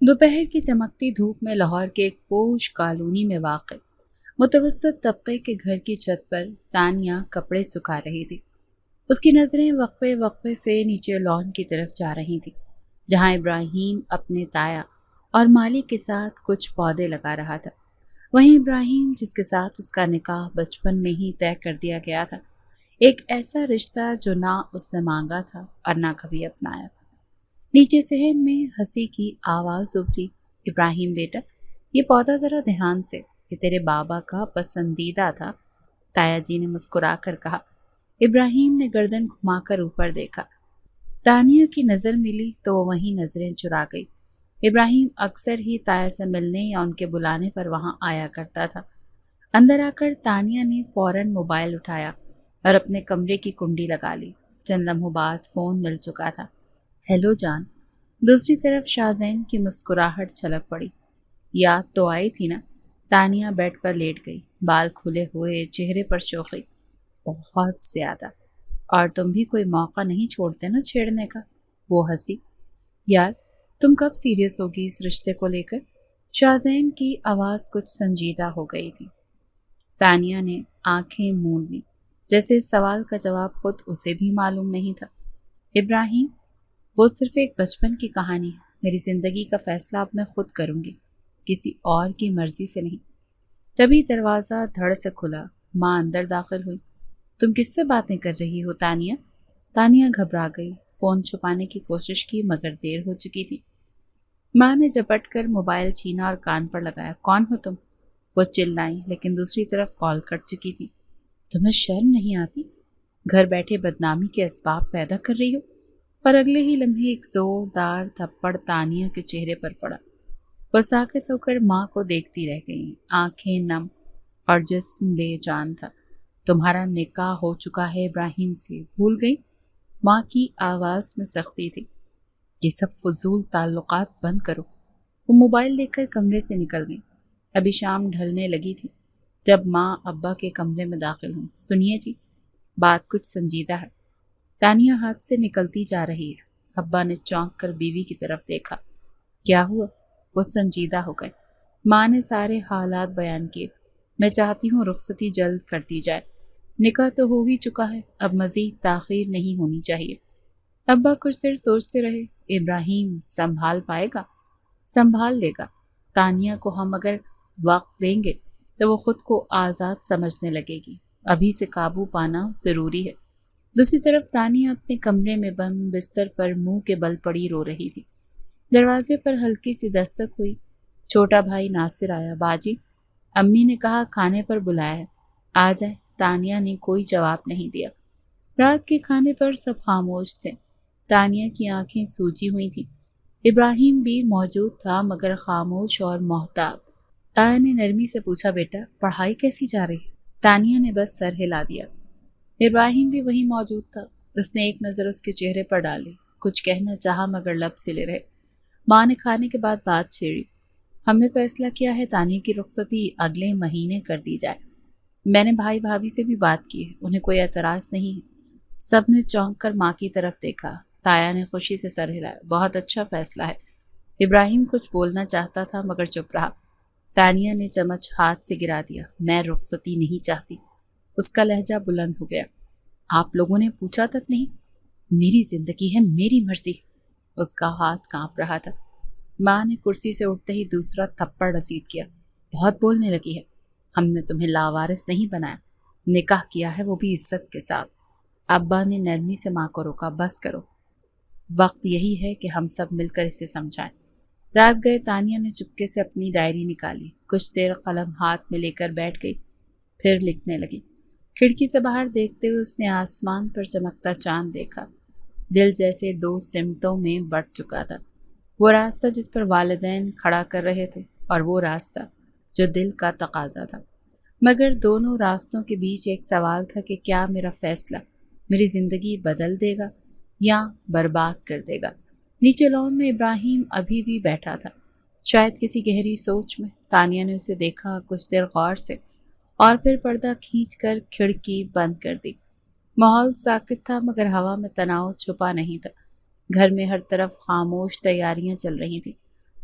دوپہر کی چمکتی دھوپ میں لاہور کے ایک پوش کالونی میں واقع متوسط طبقے کے گھر کی چھت پر تانیہ کپڑے سکھا رہی تھی۔ اس کی نظریں وقفے وقفے سے نیچے لان کی طرف جا رہی تھیں، جہاں ابراہیم اپنے تایا اور مالی کے ساتھ کچھ پودے لگا رہا تھا۔ وہیں ابراہیم، جس کے ساتھ اس کا نکاح بچپن میں ہی طے کر دیا گیا تھا، ایک ایسا رشتہ جو نہ اس نے مانگا تھا اور نہ کبھی اپنایا۔ نیچے صحن میں ہنسی کی آواز ابھری، ابراہیم بیٹا، یہ پودا ذرا دھیان سے، یہ تیرے بابا کا پسندیدہ تھا، تایا جی نے مسکرا کر کہا۔ ابراہیم نے گردن گھما کر اوپر دیکھا۔ تانیہ کی نظر ملی تو وہ وہیں نظریں چرا گئی۔ ابراہیم اکثر ہی تایا سے ملنے یا ان کے بلانے پر وہاں آیا کرتا تھا۔ اندر آ کر تانیہ نے فوراً موبائل اٹھایا اور اپنے کمرے کی کنڈی لگا لی۔ چند لمحوں بعد فون مل چکا تھا۔ ہیلو جان۔ دوسری طرف شاہزین کی مسکراہٹ چھلک پڑی۔ یاد تو آئی تھی نا؟ تانیہ بیڈ پر لیٹ گئی، بال کھلے ہوئے، چہرے پر شوخی۔ بہت زیادہ، اور تم بھی کوئی موقع نہیں چھوڑتے نا چھیڑنے کا۔ وہ ہنسی۔ یار، تم کب سیریس ہوگی اس رشتے کو لے کر؟ شاہزین کی آواز کچھ سنجیدہ ہو گئی تھی۔ تانیہ نے آنکھیں موند لی، جیسے اس سوال کا جواب خود اسے بھی معلوم نہیں تھا۔ ابراہیم، وہ صرف ایک بچپن کی کہانی ہے۔ میری زندگی کا فیصلہ اب میں خود کروں گی، کسی اور کی مرضی سے نہیں۔ تبھی دروازہ دھڑ سے کھلا، ماں اندر داخل ہوئی۔ تم کس سے باتیں کر رہی ہو تانیہ؟ تانیہ گھبرا گئی، فون چھپانے کی کوشش کی مگر دیر ہو چکی تھی۔ ماں نے جپٹ کر موبائل چھینا اور کان پر لگایا۔ کون ہو تم؟ وہ چلائیں، لیکن دوسری طرف کال کٹ چکی تھی۔ تمہیں شرم نہیں آتی؟ گھر بیٹھے بدنامی کے اسباب پیدا کر رہی ہو؟ اور اگلے ہی لمحے ایک زوردار تھپڑ تانیہ کے چہرے پر پڑا۔ وہ ساکت ہو کر ماں کو دیکھتی رہ گئی، آنکھیں نم اور جسم بے جان تھا۔ تمہارا نکاح ہو چکا ہے ابراہیم سے، بھول گئی؟ ماں کی آواز میں سختی تھی۔ یہ سب فضول تعلقات بند کرو۔ وہ موبائل لے کر کمرے سے نکل گئی۔ ابھی شام ڈھلنے لگی تھی جب ماں ابا کے کمرے میں داخل ہوئی۔ سنیے جی، بات کچھ سنجیدہ ہے۔ تانیہ ہاتھ سے نکلتی جا رہی ہے۔ ابا نے چونک کر بیوی کی طرف دیکھا۔ کیا ہوا؟ وہ سنجیدہ ہو گئے۔ ماں نے سارے حالات بیان کیے۔ میں چاہتی ہوں رخصتی جلد کر دی جائے۔ نکاح تو ہو ہی چکا ہے، اب مزید تاخیر نہیں ہونی چاہیے۔ ابا کچھ دیر سوچتے رہے۔ ابراہیم سنبھال پائے گا؟ سنبھال لے گا۔ تانیہ کو ہم اگر وقت دیں گے تو وہ خود کو آزاد سمجھنے لگے گی۔ ابھی سے قابو پانا ضروری ہے۔ دوسری طرف تانیہ اپنے کمرے میں بند بستر پر منہ کے بل پڑی رو رہی تھی۔ دروازے پر ہلکی سی دستک ہوئی۔ چھوٹا بھائی ناصر آیا۔ باجی، امی نے کہا کھانے پر بلایا ہے، آ جائے۔ تانیہ نے کوئی جواب نہیں دیا۔ رات کے کھانے پر سب خاموش تھے۔ تانیہ کی آنکھیں سوجی ہوئی تھیں۔ ابراہیم بھی موجود تھا مگر خاموش اور محتاط۔ تایا نے نرمی سے پوچھا، بیٹا پڑھائی کیسی جا رہی؟ تانیہ نے بس سر ہلا دیا۔ ابراہیم بھی وہیں موجود تھا۔ اس نے ایک نظر اس کے چہرے پر ڈالی، کچھ کہنا چاہا مگر لب سلے رہے۔ ماں نے کھانے کے بعد بات چھیڑی۔ ہم نے فیصلہ کیا ہے تانیہ کی رخصتی اگلے مہینے کر دی جائے۔ میں نے بھائی بھابھی سے بھی بات کی ہے، انہیں کوئی اعتراض نہیں ہے۔ سب نے چونک کر ماں کی طرف دیکھا۔ تایا نے خوشی سے سر ہلایا۔ بہت اچھا فیصلہ ہے۔ ابراہیم کچھ بولنا چاہتا تھا مگر چپ رہا۔ تانیہ نے چمچ ہاتھ سے گرا دیا۔ میں رخصتی نہیں چاہتی۔ اس کا لہجہ بلند ہو گیا۔ آپ لوگوں نے پوچھا تک نہیں؟ میری زندگی ہے، میری مرضی۔ اس کا ہاتھ کانپ رہا تھا۔ ماں نے کرسی سے اٹھتے ہی دوسرا تھپڑ رسید کیا۔ بہت بولنے لگی ہے۔ ہم نے تمہیں لاوارث نہیں بنایا، نکاح کیا ہے وہ بھی عزت کے ساتھ۔ ابا نے نرمی سے ماں کو روکا۔ بس کرو، وقت یہی ہے کہ ہم سب مل کر اسے سمجھائیں۔ رات گئے تانیہ نے چپکے سے اپنی ڈائری نکالی، کچھ دیر قلم ہاتھ میں لے کر بیٹھ گئی، پھر لکھنے لگی۔ کھڑکی سے باہر دیکھتے ہوئے اس نے آسمان پر چمکتا چاند دیکھا۔ دل جیسے دو سمتوں میں بٹ چکا تھا۔ وہ راستہ جس پر والدین کھڑا کر رہے تھے اور وہ راستہ جو دل کا تقاضا تھا، مگر دونوں راستوں کے بیچ ایک سوال تھا کہ کیا میرا فیصلہ میری زندگی بدل دے گا یا برباد کر دے گا۔ نیچے لان میں ابراہیم ابھی بھی بیٹھا تھا، شاید کسی گہری سوچ میں۔ تانیہ نے اسے دیکھا کچھ دیر غور سے اور پھر پردہ کھینچ کر کھڑکی بند کر دی۔ ماحول ساکت تھا مگر ہوا میں تناؤ چھپا نہیں تھا۔ گھر میں ہر طرف خاموش تیاریاں چل رہی تھیں۔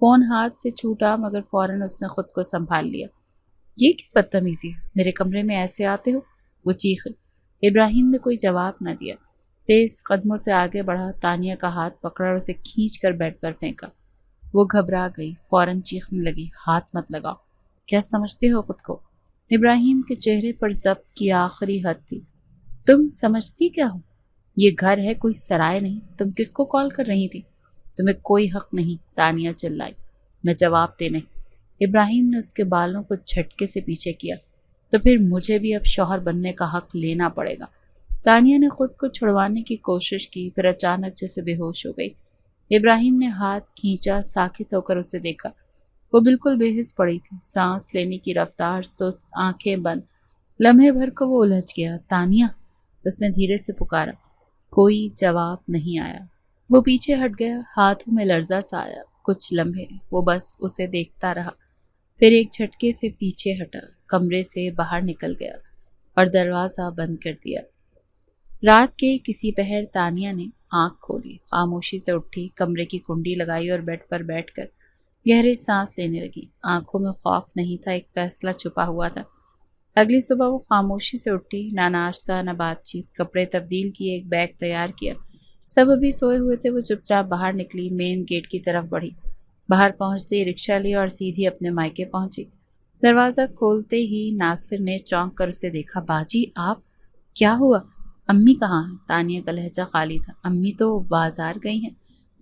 فون ہاتھ سے چھوٹا مگر فوراً اس نے خود کو سنبھال لیا۔ یہ کیا بدتمیزی ہے، میرے کمرے میں ایسے آتے ہو؟ وہ چیخی۔ ابراہیم نے کوئی جواب نہ دیا، تیز قدموں سے آگے بڑھا، تانیہ کا ہاتھ پکڑا اور اسے کھینچ کر بیڈ پر پھینکا۔ وہ گھبرا گئی، فوراً چیخنے لگی، ہاتھ مت لگاؤ، کیا سمجھتے ہو خود کو؟ ابراہیم کے چہرے پر ضبط کی آخری حد تھی۔ تم سمجھتی کیا ہو؟ یہ گھر ہے، کوئی سرائے نہیں، تم کس کو کال کر رہی تھی؟ تمہیں کوئی حق نہیں، تانیہ چلائی۔ میں جواب دے نہیں۔ ابراہیم نے اس کے بالوں کو جھٹکے سے پیچھے کیا۔ تو پھر مجھے بھی اب شوہر بننے کا حق لینا پڑے گا۔ تانیہ نے خود کو چھڑوانے کی کوشش کی، پھر اچانک جیسے بے ہوش ہو گئی۔ ابراہیم نے ہاتھ کھینچا، ساکت ہو کر اسے دیکھا۔ وہ بالکل بے حس پڑی تھی، سانس لینے کی رفتار سست، آنکھیں بند۔ لمحے بھر کو وہ الجھ گیا۔ تانیہ، اس نے دھیرے سے پکارا۔ کوئی جواب نہیں آیا۔ وہ پیچھے ہٹ گیا، ہاتھوں میں لرزہ سا آیا۔ کچھ لمحے وہ بس اسے دیکھتا رہا، پھر ایک جھٹکے سے پیچھے ہٹا، کمرے سے باہر نکل گیا اور دروازہ بند کر دیا۔ رات کے کسی پہر تانیہ نے آنکھ کھولی، خاموشی سے اٹھی، کمرے کی کنڈی لگائی اور بیڈ پر بیٹھ کر گہرے سانس لینے لگی۔ آنکھوں میں خوف نہیں تھا، ایک فیصلہ چھپا ہوا تھا۔ اگلی صبح وہ خاموشی سے اٹھی، نہ ناشتہ نہ بات چیت، کپڑے تبدیل کیے، ایک بیگ تیار کیا۔ سب ابھی سوئے ہوئے تھے۔ وہ چپ چاپ باہر نکلی، مین گیٹ کی طرف بڑھی۔ باہر پہنچتے ہی رکشہ لیا اور سیدھی اپنے مائکے پہنچی۔ دروازہ کھولتے ہی ناصر نے چونک کر اسے دیکھا۔ باجی آپ، کیا ہوا؟ امی کہاں ہیں؟ تانیہ کا لہجہ خالی تھا۔ امی تو بازار گئی ہیں،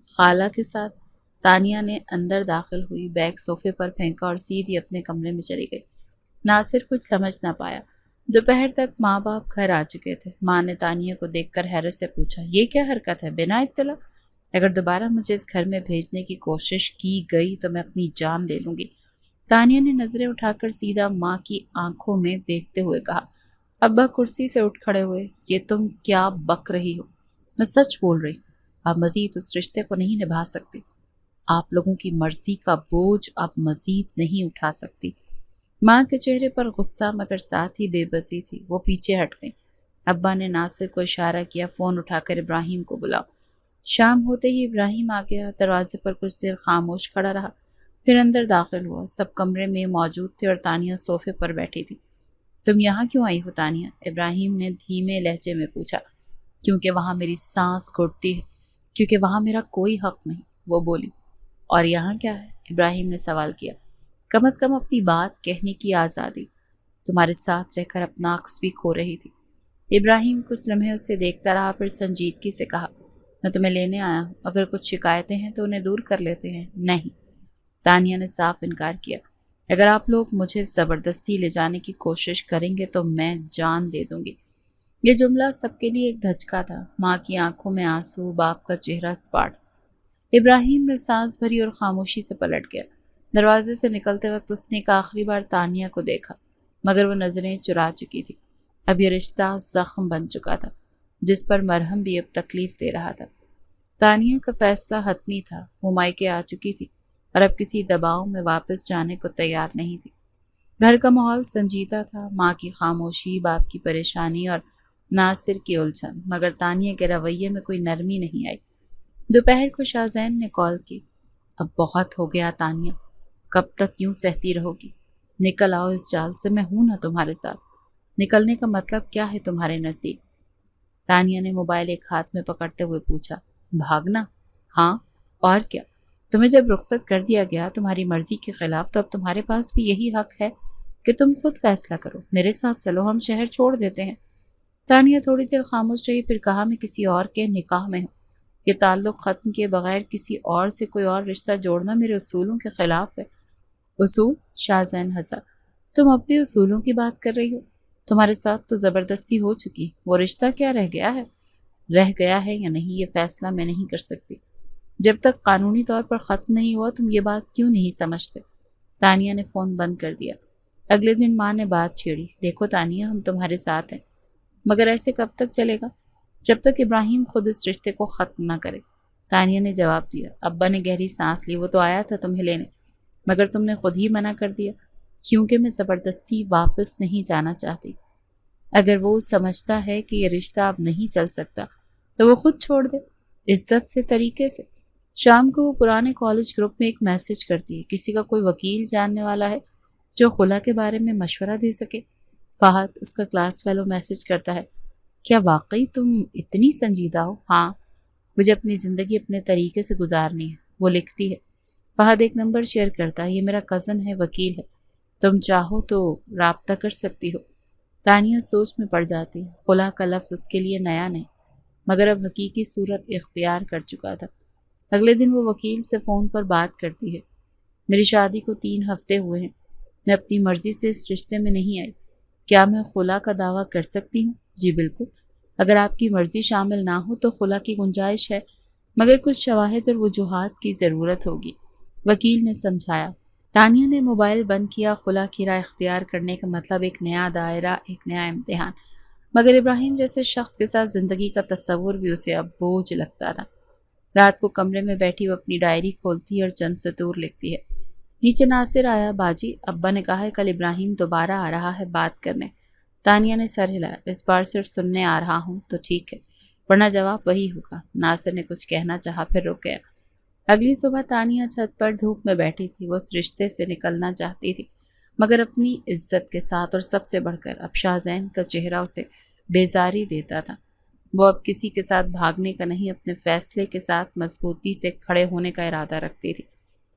خالہ کے ساتھ۔ تانیہ نے اندر داخل ہوئی، بیگ صوفے پر پھینکا اور سیدھی اپنے کمرے میں چلی گئی۔ ناصر کچھ سمجھ نہ پایا۔ دوپہر تک ماں باپ گھر آ چکے تھے۔ ماں نے تانیہ کو دیکھ کر حیرت سے پوچھا، یہ کیا حرکت ہے بنا اطلاع؟ اگر دوبارہ مجھے اس گھر میں بھیجنے کی کوشش کی گئی تو میں اپنی جان لے لوں گی۔ تانیہ نے نظریں اٹھا کر سیدھا ماں کی آنکھوں میں دیکھتے ہوئے کہا۔ ابا کرسی سے اٹھ کھڑے ہوئے۔ یہ تم کیا بک رہی ہو؟ میں سچ بول رہی ہوں، آپ مزید اس رشتے کو نہیں نبھا سکتی۔ آپ لوگوں کی مرضی کا بوجھ آپ مزید نہیں اٹھا سکتی۔ ماں کے چہرے پر غصہ مگر ساتھ ہی بے بسی تھی۔ وہ پیچھے ہٹ گئی۔ ابا نے ناصر کو اشارہ کیا، فون اٹھا کر ابراہیم کو بلاؤ۔ شام ہوتے ہی ابراہیم آ گیا، دروازے پر کچھ دیر خاموش کھڑا رہا، پھر اندر داخل ہوا۔ سب کمرے میں موجود تھے اور تانیہ صوفے پر بیٹھی تھی۔ تم یہاں کیوں آئی ہو تانیہ؟ ابراہیم نے دھیمے لہجے میں پوچھا۔ کیونکہ وہاں میری سانس گھٹتی ہے، کیونکہ وہاں میرا کوئی حق نہیں، وہ بولی۔ اور یہاں کیا ہے؟ ابراہیم نے سوال کیا۔ کم از کم اپنی بات کہنے کی آزادی۔ تمہارے ساتھ رہ کر اپنا عکس بھی کھو رہی تھی۔ ابراہیم کچھ لمحے اسے دیکھتا رہا، پھر سنجیدگی سے کہا، میں تمہیں لینے آیا ہوں، اگر کچھ شکایتیں ہیں تو انہیں دور کر لیتے ہیں۔ نہیں، تانیہ نے صاف انکار کیا۔ اگر آپ لوگ مجھے زبردستی لے جانے کی کوشش کریں گے تو میں جان دے دوں گی۔ یہ جملہ سب کے لیے ایک دھچکا تھا۔ ماں کی آنکھوں میں آنسو، باپ کا چہرہ سپاٹ۔ ابراہیم نے سانس بھری اور خاموشی سے پلٹ گیا۔ دروازے سے نکلتے وقت اس نے ایک آخری بار تانیہ کو دیکھا، مگر وہ نظریں چرا چکی تھی۔ اب یہ رشتہ زخم بن چکا تھا، جس پر مرہم بھی اب تکلیف دے رہا تھا۔ تانیہ کا فیصلہ حتمی تھا، وہ مائکے آ چکی تھی اور اب کسی دباؤ میں واپس جانے کو تیار نہیں تھی۔ گھر کا ماحول سنجیدہ تھا، ماں کی خاموشی، باپ کی پریشانی اور ناصر کی الجھن، مگر تانیہ کے رویے میں کوئی نرمی نہیں آئی۔ دوپہر کو شاہزین نے کال کی۔ اب بہت ہو گیا تانیہ، کب تک یوں سہتی رہو گی؟ نکل آؤ اس جال سے، میں ہوں نا تمہارے ساتھ۔ نکلنے کا مطلب کیا ہے تمہارے نزدیک؟ تانیہ نے موبائل ایک ہاتھ میں پکڑتے ہوئے پوچھا۔ بھاگنا؟ ہاں، اور کیا؟ تمہیں جب رخصت کر دیا گیا تمہاری مرضی کے خلاف، تو اب تمہارے پاس بھی یہی حق ہے کہ تم خود فیصلہ کرو۔ میرے ساتھ چلو، ہم شہر چھوڑ دیتے ہیں۔ تانیہ تھوڑی دیر خاموش رہی، پھر کہا، میں کسی اور کے نکاح میں ہوں۔ یہ تعلق ختم کیے بغیر کسی اور سے کوئی اور رشتہ جوڑنا میرے اصولوں کے خلاف ہے۔ اصول؟ شاہزین ہنسا۔ تم اب بھی اصولوں کی بات کر رہی ہو؟ تمہارے ساتھ تو زبردستی ہو چکی، وہ رشتہ کیا رہ گیا ہے؟ رہ گیا ہے یا نہیں یہ فیصلہ میں نہیں کر سکتی۔ جب تک قانونی طور پر ختم نہیں ہوا تم یہ بات کیوں نہیں سمجھتے؟ تانیہ نے فون بند کر دیا۔ اگلے دن ماں نے بات چھیڑی۔ دیکھو تانیہ، ہم تمہارے ساتھ ہیں، مگر ایسے کب تک چلے گا؟ جب تک ابراہیم خود اس رشتے کو ختم نہ کرے۔ تانیہ نے جواب دیا۔ ابا نے گہری سانس لی۔ وہ تو آیا تھا تمہیں لینے، مگر تم نے خود ہی منع کر دیا، کیونکہ میں زبردستی واپس نہیں جانا چاہتی۔ اگر وہ سمجھتا ہے کہ یہ رشتہ اب نہیں چل سکتا تو وہ خود چھوڑ دے، عزت سے، طریقے سے۔ شام کو وہ پرانے کالج گروپ میں ایک میسج کرتی ہے، کسی کا کوئی وکیل جاننے والا ہے جو خلا کے بارے میں مشورہ دے سکے؟ فہد، اس کا کلاس فیلو، میسج کرتا ہے، کیا واقعی تم اتنی سنجیدہ ہو؟ ہاں، مجھے اپنی زندگی اپنے طریقے سے گزارنی ہے، وہ لکھتی ہے۔ فہد ایک نمبر شیئر کرتا ہے، یہ میرا کزن ہے، وکیل ہے، تم چاہو تو رابطہ کر سکتی ہو۔ تانیہ سوچ میں پڑ جاتی، خلا کا لفظ اس کے لیے نیا نہیں، مگر اب حقیقی صورت اختیار کر چکا تھا۔ اگلے دن وہ وکیل سے فون پر بات کرتی ہے، میری شادی کو 3 ہفتے ہوئے ہیں، میں اپنی مرضی سے اس رشتے میں نہیں آئی، کیا میں خلا کا دعویٰ کر سکتی ہوں؟ جی بالکل، اگر آپ کی مرضی شامل نہ ہو تو خلا کی گنجائش ہے، مگر کچھ شواہد اور وجوہات کی ضرورت ہوگی، وکیل نے سمجھایا۔ تانیہ نے موبائل بند کیا۔ خلا کی راہ اختیار کرنے کا مطلب ایک نیا دائرہ، ایک نیا امتحان، مگر ابراہیم جیسے شخص کے ساتھ زندگی کا تصور بھی اسے اب بوجھ لگتا تھا۔ رات کو کمرے میں بیٹھی وہ اپنی ڈائری کھولتی اور چند سطور لکھتی ہے۔ نیچے ناصر آیا، باجی، ابا نے کہا ہے کل ابراہیم دوبارہ آ رہا ہے بات کرنے۔ تانیہ نے سر ہلایا، اس بار صرف سننے آ رہا ہوں تو ٹھیک ہے، ورنہ جواب وہی ہوگا۔ ناصر نے کچھ کہنا چاہا، پھر رک گیا۔ اگلی صبح تانیہ چھت پر دھوپ میں بیٹھی تھی، وہ اس رشتے سے نکلنا چاہتی تھی، مگر اپنی عزت کے ساتھ، اور سب سے بڑھ کر اب شاہزین کا چہرہ اسے بیزاری دیتا تھا۔ وہ اب کسی کے ساتھ بھاگنے کا نہیں، اپنے فیصلے کے ساتھ مضبوطی سے کھڑے ہونے کا ارادہ رکھتی تھی۔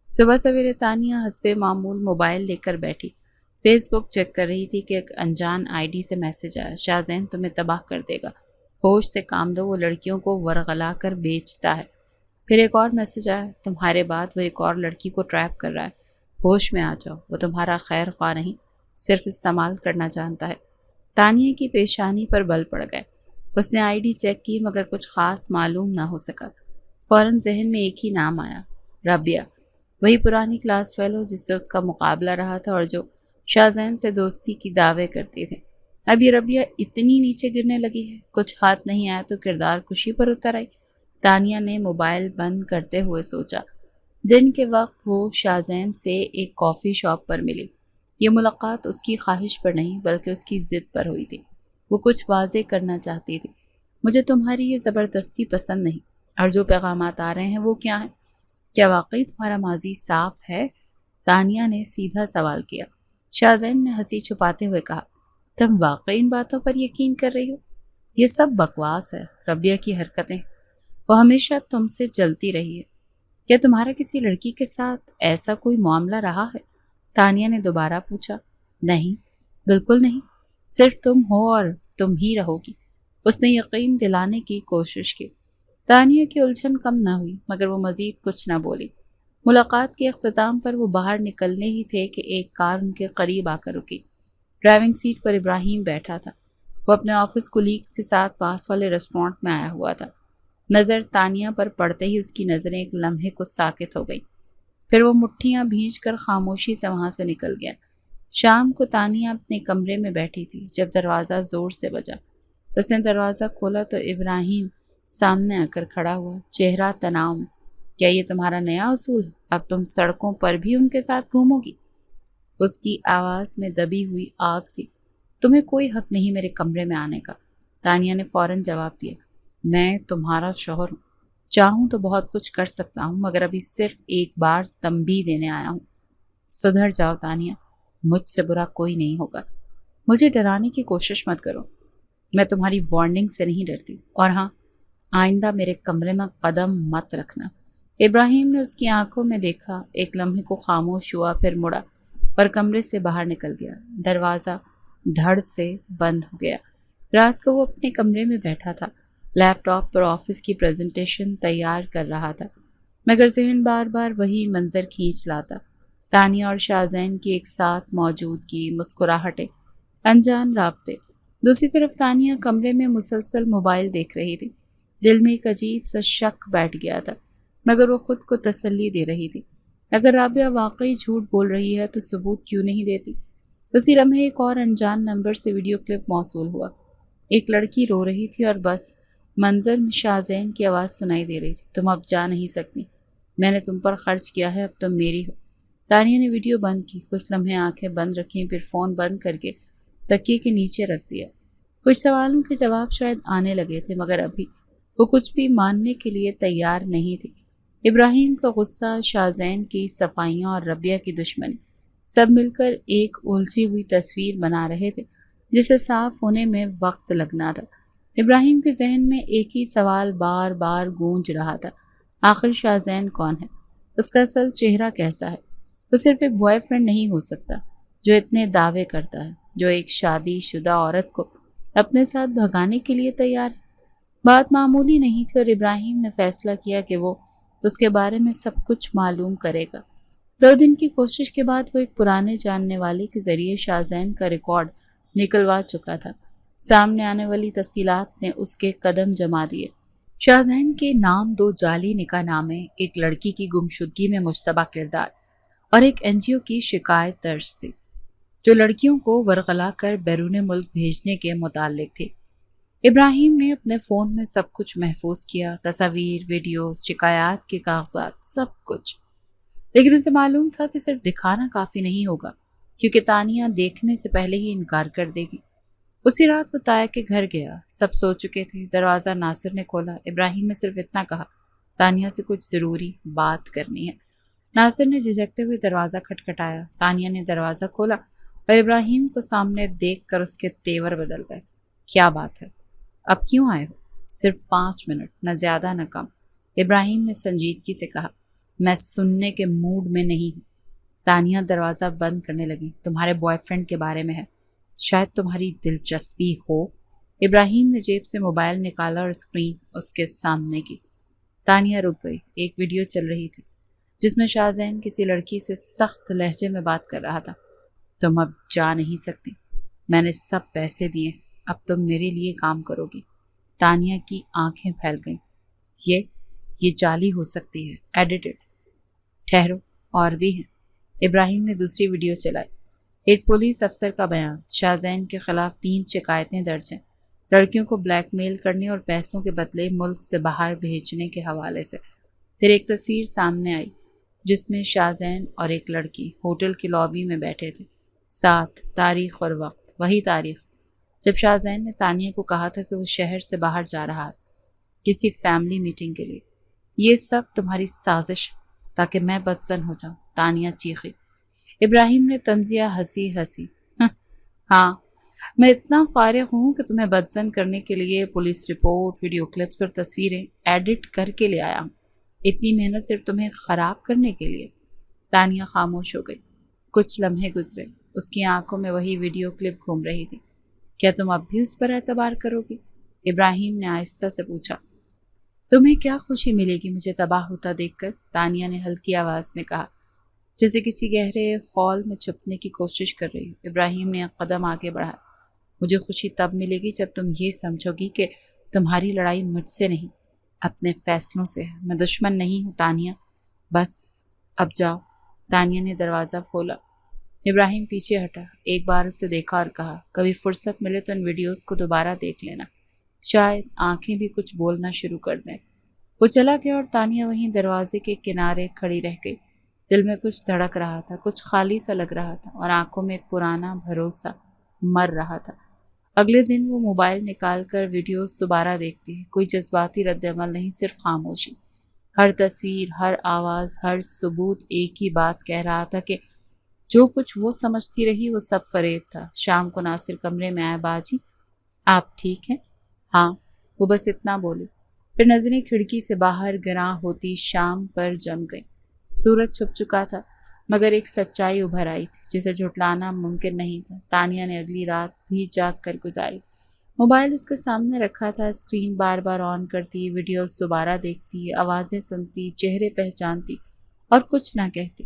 صبح سویرے تانیہ حسب معمول موبائل لے کر بیٹھی، فیس بک چیک کر رہی تھی کہ ایک انجان آئی ڈی سے میسج آیا، شاہزین تمہیں تباہ کر دے گا، ہوش سے کام لو، وہ لڑکیوں کو ورغلا کر بیچتا ہے۔ پھر ایک اور میسج آیا، تمہارے بعد وہ ایک اور لڑکی کو ٹریپ کر رہا ہے، ہوش میں آ جاؤ، وہ تمہارا خیر خواہ نہیں، صرف استعمال کرنا جانتا ہے۔ تانیہ کی پیشانی پر بل پڑ گئے۔ اس نے آئی ڈی چیک کی، مگر کچھ خاص معلوم نہ ہو سکا۔ فوراً ذہن میں ایک ہی نام آیا، رابعہ، وہی پرانی کلاس فیلو جس سے اس کا مقابلہ رہا تھا اور جو شاہزین سے دوستی کی دعوے کرتے تھے۔ اب یہ رابعہ اتنی نیچے گرنے لگی ہے، کچھ ہاتھ نہیں آیا تو کردار کشی پر اتر آئی۔ تانیہ نے موبائل بند کرتے ہوئے سوچا، دن کے وقت وہ شاہزین سے ایک کافی شاپ پر ملی۔ یہ ملاقات اس کی خواہش پر نہیں بلکہ اس کی ضد پر ہوئی تھی۔ وہ کچھ واضح کرنا چاہتی تھی، مجھے تمہاری یہ زبردستی پسند نہیں، اور جو پیغامات آ رہے ہیں وہ کیا ہیں؟ کیا واقعی تمہارا ماضی صاف ہے؟ تانیہ نے سیدھا سوال کیا۔ شاہزین نے ہنسی چھپاتے ہوئے کہا، تم واقعی ان باتوں پر یقین کر رہی ہو؟ یہ سب بکواس ہے، رابعہ کی حرکتیں، وہ ہمیشہ تم سے جلتی رہی ہے۔ کیا تمہارا کسی لڑکی کے ساتھ ایسا کوئی معاملہ رہا ہے؟ تانیہ نے دوبارہ پوچھا۔ نہیں، بالکل نہیں، صرف تم ہو اور تم ہی رہو گی، اس نے یقین دلانے کی کوشش کی۔ تانیہ کی الجھن کم نہ ہوئی، مگر وہ مزید کچھ نہ بولی۔ ملاقات کے اختتام پر وہ باہر نکلنے ہی تھے کہ ایک کار ان کے قریب آ کر رکی۔ ڈرائیونگ سیٹ پر ابراہیم بیٹھا تھا، وہ اپنے آفس کولیگز کے ساتھ پاس والے ریسٹورانٹ میں آیا ہوا تھا۔ نظر تانیہ پر پڑتے ہی اس کی نظریں ایک لمحے کو ساکت ہو گئیں، پھر وہ مٹھیاں بھینچ کر خاموشی سے وہاں سے نکل گیا۔ شام کو تانیہ اپنے کمرے میں بیٹھی تھی جب دروازہ زور سے بجا۔ اس نے دروازہ کھولا تو ابراہیم سامنے آ کر کھڑا ہوا، چہرہ تناؤ میں۔ کیا یہ تمہارا نیا اصول ہے؟ اب تم سڑکوں پر بھی ان کے ساتھ گھومو گی؟ اس کی آواز میں دبی ہوئی آگ تھی۔ تمہیں کوئی حق نہیں میرے کمرے میں آنے کا، تانیہ نے فوراً جواب دیا۔ میں تمہارا شوہر ہوں، چاہوں تو بہت کچھ کر سکتا ہوں، مگر ابھی صرف ایک بار تنبیہ دینے آیا ہوں۔ سدھر جاؤ تانیہ، مجھ سے برا کوئی نہیں ہوگا، مجھے ڈرانے کی کوشش مت کرو، میں تمہاری وارننگ سے نہیں ڈرتی، اور ہاں، آئندہ میرے کمرے میں قدم مت رکھنا۔ ابراہیم نے اس کی آنکھوں میں دیکھا، ایک لمحے کو خاموش ہوا، پھر مڑا اور کمرے سے باہر نکل گیا۔ دروازہ دھڑ سے بند ہو گیا۔ رات کو وہ اپنے کمرے میں بیٹھا تھا، لیپ ٹاپ پر آفس کی پریزنٹیشن تیار کر رہا تھا، مگر ذہن بار بار وہی منظر کھینچ لاتا، تانیہ اور شاہزین کی ایک ساتھ موجودگی، مسکراہٹیں، انجان رابطے۔ دوسری طرف تانیہ کمرے میں مسلسل موبائل دیکھ رہی تھی، دل میں ایک عجیب سا شک بیٹھ گیا تھا، مگر وہ خود کو تسلی دے رہی تھی، اگر رابعہ واقعی جھوٹ بول رہی ہے تو ثبوت کیوں نہیں دیتی؟ اسی لمحے ایک اور انجان نمبر سے ویڈیو کلپ موصول ہوا، ایک لڑکی رو رہی تھی اور بس منظر میں شاہزین کی آواز سنائی دے رہی تھی، تم اب جا نہیں سکتی، میں نے تم پر خرچ کیا ہے، اب تم میری ہو۔ تانیہ نے ویڈیو بند کی، کچھ لمحے آنکھیں بند رکھیں، پھر فون بند کر کے تکیے کے نیچے رکھ دیا۔ کچھ سوالوں کے جواب شاید آنے لگے تھے، مگر ابھی وہ کچھ بھی ماننے کے لیے تیار نہیں تھی۔ ابراہیم کا غصہ، شاہزین کی صفائیاں اور ربیہ کی دشمنی سب مل کر ایک الجھی ہوئی تصویر بنا رہے تھے جسے صاف ہونے میں وقت لگنا تھا۔ ابراہیم کے ذہن میں ایک ہی سوال بار بار گونج رہا تھا، آخر شاہزین کون ہے؟ اس کا اصل چہرہ کیسا ہے؟ وہ صرف ایک بوائے فرینڈ نہیں ہو سکتا جو اتنے دعوے کرتا ہے، جو ایک شادی شدہ عورت کو اپنے ساتھ بھگانے کے لیے تیار ہے۔ بات معمولی نہیں تھی اور ابراہیم نے فیصلہ کیا کہ وہ اس کے بارے میں سب کچھ معلوم کرے گا۔ 2 دن کی کوشش کے بعد وہ ایک پرانے جاننے والے کے ذریعے شاہزین کا ریکارڈ نکلوا چکا تھا۔ سامنے آنے والی تفصیلات نے اس کے قدم جما دیے۔ شاہزین کے نام 2 جعلی نکاح نامے، ایک لڑکی کی گمشدگی میں مشتبہ کردار اور ایک NGO کی شکایت درج تھی جو لڑکیوں کو ورغلا کر بیرون ملک بھیجنے کے متعلق تھی۔ ابراہیم نے اپنے فون میں سب کچھ محفوظ کیا، تصاویر، ویڈیوز، شکایات کے کاغذات، سب کچھ۔ لیکن اسے معلوم تھا کہ صرف دکھانا کافی نہیں ہوگا، کیونکہ تانیہ دیکھنے سے پہلے ہی انکار کر دے گی۔ اسی رات وہ تایا کے گھر گیا، سب سو چکے تھے۔ دروازہ ناصر نے کھولا۔ ابراہیم نے صرف اتنا کہا، تانیہ سے کچھ ضروری بات کرنی ہے۔ ناصر نے جھجکتے ہوئے دروازہ کھٹکھٹایا۔ تانیہ نے دروازہ کھولا اور ابراہیم کو سامنے دیکھ کر اس کے تیور بدل گئے۔ کیا بات ہے؟ اب کیوں آئے ہو؟ صرف 5 منٹ، نہ زیادہ نہ کم، ابراہیم نے سنجیدگی سے کہا۔ میں سننے کے موڈ میں نہیں ہوں۔ تانیہ دروازہ بند کرنے لگی۔ تمہارے بوائے فرینڈ کے بارے میں ہے، شاید تمہاری دلچسپی ہو۔ ابراہیم نے جیب سے موبائل نکالا اور اسکرین اس کے سامنے کی۔ تانیہ رک گئی۔ ایک ویڈیو چل رہی تھی جس میں شاہزین کسی لڑکی سے سخت لہجے میں بات کر رہا تھا۔ تم اب جا نہیں سکتی، میں نے سب پیسے دیے، اب تم میرے لیے کام کرو گی۔ تانیہ کی آنکھیں پھیل گئیں۔ یہ جعلی ہو سکتی ہے، ایڈیٹڈ۔ ٹھہرو، اور بھی ہیں۔ ابراہیم نے دوسری ویڈیو چلائی۔ ایک پولیس افسر کا بیان، شاہزین کے خلاف 3 شکایتیں درج ہیں، لڑکیوں کو بلیک میل کرنے اور پیسوں کے بدلے ملک سے باہر بھیجنے کے حوالے سے۔ پھر ایک تصویر سامنے آئی جس میں شاہزین اور ایک لڑکی ہوٹل کی لابی میں بیٹھے تھے، ساتھ تاریخ اور وقت، وہی تاریخ جب شاہزین نے تانیہ کو کہا تھا کہ وہ شہر سے باہر جا رہا ہے کسی فیملی میٹنگ کے لیے۔ یہ سب تمہاری سازش تاکہ میں بدزن ہو جاؤں، تانیہ چیخی۔ ابراہیم نے طنزیہ ہنسی۔ ہاں، میں اتنا فارغ ہوں کہ تمہیں بدزن کرنے کے لیے پولیس رپورٹ، ویڈیو کلپس اور تصویریں ایڈٹ کر کے لے آیا ہوں۔ اتنی محنت صرف تمہیں خراب کرنے کے لیے۔ تانیہ خاموش ہو گئی۔ کچھ لمحے گزرے، اس کی آنکھوں میں وہی ویڈیو کلپ گھوم رہی تھی۔ کیا تم اب بھی اس پر اعتبار کرو گی؟ ابراہیم نے آہستہ سے پوچھا۔ تمہیں کیا خوشی ملے گی مجھے تباہ ہوتا دیکھ کر؟ تانیہ نے ہلکی آواز میں کہا، جیسے کسی گہرے خول میں چھپنے کی کوشش کر رہی ہو۔ ابراہیم نے ایک قدم آگے بڑھا۔ مجھے خوشی تب ملے گی جب تم یہ سمجھو گی کہ تمہاری لڑائی مجھ سے نہیں، اپنے فیصلوں سے ہے۔ میں دشمن نہیں ہوں تانیہ، بس اب جاؤ۔ تانیہ نے دروازہ کھولا۔ ابراہیم پیچھے ہٹا، ایک بار اسے دیکھا اور کہا، کبھی فرصت ملے تو ان ویڈیوز کو دوبارہ دیکھ لینا، شاید آنکھیں بھی کچھ بولنا شروع کر دیں۔ وہ چلا گیا اور تانیہ وہیں دروازے کے کنارے کھڑی رہ گئی۔ دل میں کچھ دھڑک رہا تھا، کچھ خالی سا لگ رہا تھا، اور آنکھوں میں ایک پرانا بھروسہ مر رہا تھا۔ اگلے دن وہ موبائل نکال کر ویڈیوز دوبارہ دیکھتی ہے۔ کوئی جذباتی رد عمل نہیں، صرف خاموشی۔ ہر تصویر، ہر آواز، ہر ثبوت ایک ہی بات کہہ رہا تھا کہ جو کچھ وہ سمجھتی رہی وہ سب فریب تھا۔ شام کو ناصر کمرے میں آیا۔ باجی، آپ ٹھیک ہیں؟ ہاں، وہ بس اتنا بولی۔ پھر نظریں کھڑکی سے باہر گراں ہوتی شام پر جم گئی۔ سورج چھپ چکا تھا، مگر ایک سچائی ابھر آئی تھی جسے جھٹلانا ممکن نہیں تھا۔ تانیہ نے اگلی رات بھی جاگ کر گزاری۔ موبائل اس کے سامنے رکھا تھا، اسکرین بار بار آن کرتی، ویڈیوز دوبارہ دیکھتی، آوازیں سنتی، چہرے پہچانتی اور کچھ نہ کہتی۔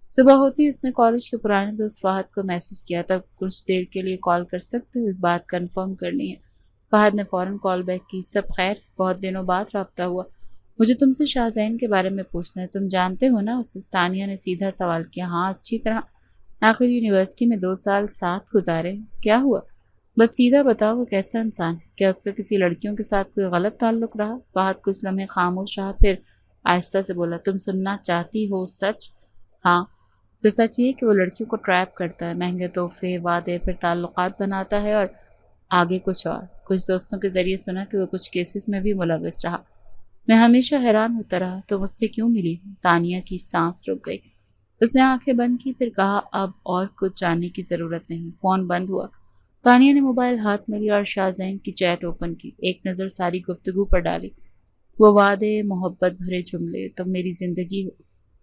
صبح ہوتی اس نے کالج کے پرانے دوست فہد کو میسج کیا تھا، کچھ دیر کے لیے کال کر سکتے ہو، ایک بات کنفرم کرنی ہے۔ فہد نے فوراً کال بیک کی۔ سب خیر؟ بہت دنوں بعد رابطہ ہوا۔ مجھے تم سے شاہزین کے بارے میں پوچھنا ہے، تم جانتے ہو نا اسے؟ تانیہ نے سیدھا سوال کیا۔ ہاں، اچھی طرح، آخر یونیورسٹی میں 2 سال ساتھ گزارے۔ کیا ہوا؟ بس سیدھا بتاؤ، وہ کیسا انسان؟ کیا اس کا کسی لڑکیوں کے ساتھ کوئی غلط تعلق رہا؟ فہد کچھ لمحے خاموش رہا، پھر آہستہ سے بولا، تم سننا چاہتی ہو سچ؟ ہاں، تو سچ یہ کہ وہ لڑکیوں کو ٹریپ کرتا ہے، مہنگے تحفے، وعدے، پھر تعلقات بناتا ہے اور آگے کچھ اور۔ کچھ دوستوں کے ذریعے سنا کہ وہ کچھ کیسز میں بھی ملوث رہا۔ میں ہمیشہ حیران ہوتا رہا تو مجھ سے کیوں ملی ہوں؟ تانیہ کی سانس رک گئی۔ اس نے آنکھیں بند کی، پھر کہا اب اور کچھ جاننے کی ضرورت نہیں۔ فون بند ہوا۔ تانیہ نے موبائل ہاتھ میں لیا اور شاہزین کی چیٹ اوپن کی، ایک نظر ساری گفتگو پر ڈالی۔ وہ وعدے، محبت بھرے جملے، تم میری زندگی ہو،